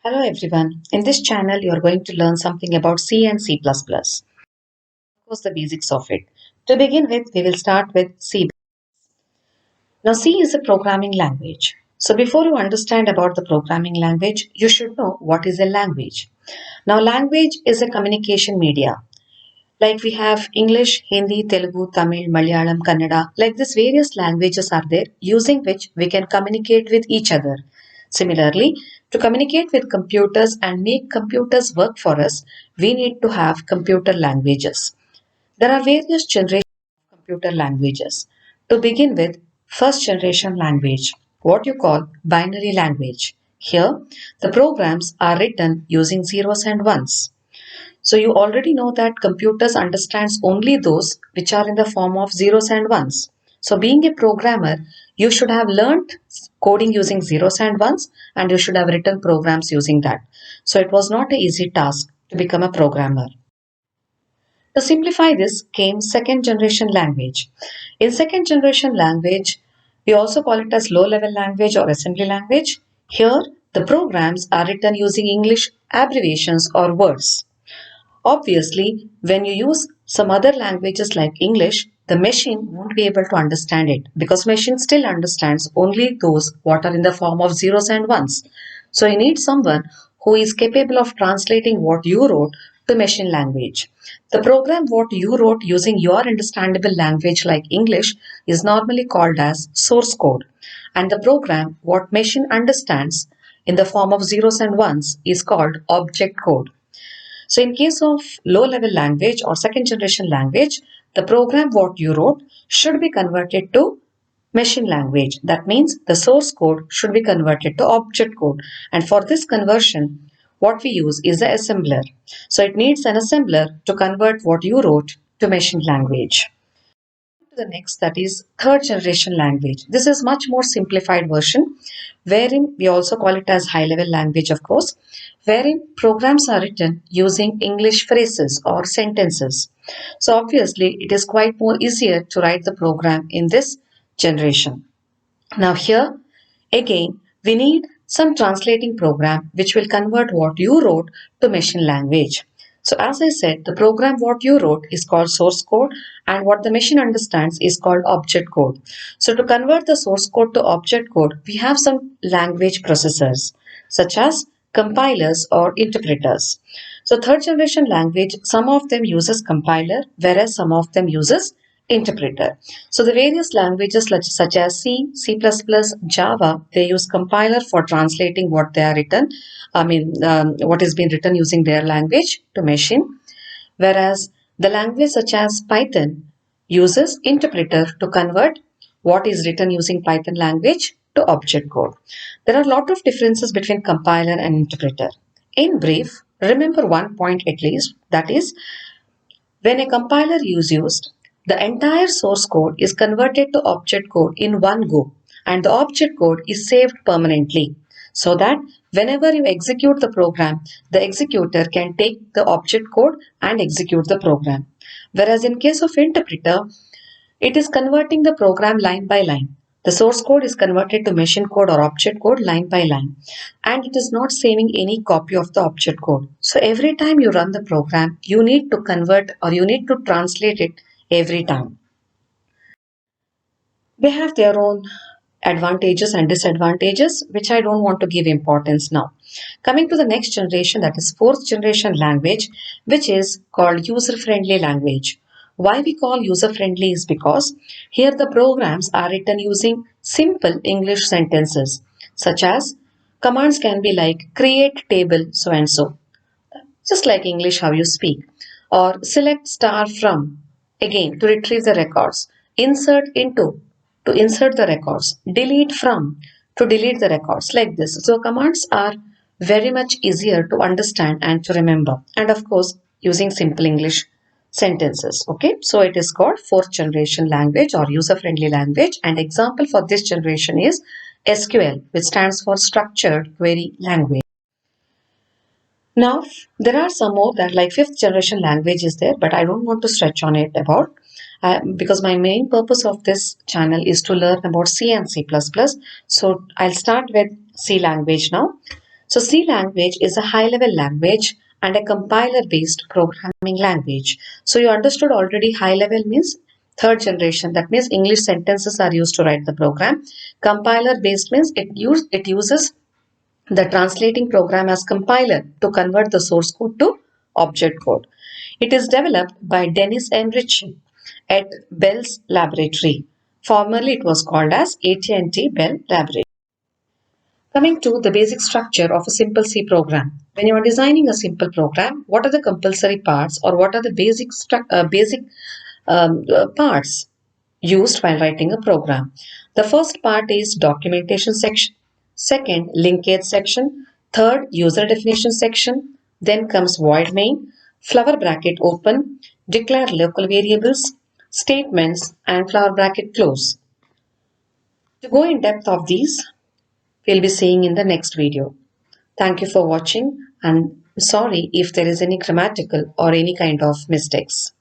Hello everyone. In this channel, you are going to learn something about C and C++. Of course, the basics of it. To begin with, we will start with C. Now, C is a programming language. So before you understand about the programming language, you should know what is a language. Now, language is a communication media. Like we have English, Hindi, Telugu, Tamil, Malayalam, Kannada. Like these various languages are there using which we can communicate with each other. Similarly, to communicate with computers and make computers work for us, we need to have computer languages. There are various generations of computer languages. To begin with, first generation language, what you call binary language. Here, the programs are written using zeros and ones. So you already know that computers understands only those which are in the form of zeros and ones. So being a programmer, you should have learned coding using zeros and ones and you should have written programs using that. So it was not an easy task to become a programmer. To simplify this came second generation language. In second generation language, we also call it as low level language or assembly language. Here, the programs are written using English abbreviations or words. Obviously, when you use some other languages like English, the machine won't be able to understand it because machine still understands only those what are in the form of zeros and ones. So you need someone who is capable of translating what you wrote to machine language. The program what you wrote using your understandable language like English is normally called as source code, and the program what machine understands in the form of zeros and ones is called object code. So in case of low level language or second generation language, the program what you wrote should be converted to machine language. That means the source code should be converted to object code. And for this conversion, what we use is the assembler. So it needs an assembler to convert what you wrote to machine language. The next, that is third generation language. This is much more simplified version wherein we also call it as high level language, of course, wherein programs are written using English phrases or sentences. So obviously it is quite more easier to write the program in this generation. Now here again we need some translating program which will convert what you wrote to machine language. So as I said, the program what you wrote is called source code and what the machine understands is called object code. So to convert the source code to object code, we have some language processors such as compilers or interpreters. So third generation language, some of them uses compiler whereas some of them uses interpreter. So the various languages such as C, C++, Java, they use compiler for translating what they are written. What is being written using their language to machine. Whereas the language such as Python uses interpreter to convert what is written using Python language to object code. There are a lot of differences between compiler and interpreter. In brief, remember one point at least, that is, when a compiler is used, the entire source code is converted to object code in one go and the object code is saved permanently so that whenever you execute the program, the executor can take the object code and execute the program. Whereas in case of interpreter, it is converting the program line by line. The source code is converted to machine code or object code line by line, and it is not saving any copy of the object code. So every time you run the program, you need to convert or you need to translate it every time. They have their own advantages and disadvantages, which I don't want to give importance now. Coming to the next generation, that is fourth generation language, which is called user-friendly language. Why we call user-friendly is because here the programs are written using simple English sentences, such as commands can be like create table so and so, just like English how you speak, or select star from, again to retrieve the records, insert into to insert the records, delete from to delete the records, like this. So commands are very much easier to understand and to remember, and of course using simple English sentences. Okay, so it is called fourth generation language or user friendly language, and example for this generation is SQL, which stands for structured query language. Now, there are some more that like fifth generation language is there, but I don't want to stretch on it about because my main purpose of this channel is to learn about C and C++. So I'll start with C language now. So C language is a high-level language and a compiler-based programming language. So you understood already high-level means third generation. That means English sentences are used to write the program. Compiler-based means it uses the translating program as compiler to convert the source code to object code. It is developed by Dennis N. Ritchie at Bell's Laboratory. Formerly it was called as AT&T Bell Laboratory. Coming to the basic structure of a simple C program. When you are designing a simple program, what are the compulsory parts or what are the basic parts used while writing a program? The first part is documentation section, second linkage section, third user definition section, then comes void main, flower bracket open, declare local variables, statements and flower bracket close. To go in depth of these, we'll be seeing in the next video. Thank you for watching and sorry if there is any grammatical or any kind of mistakes.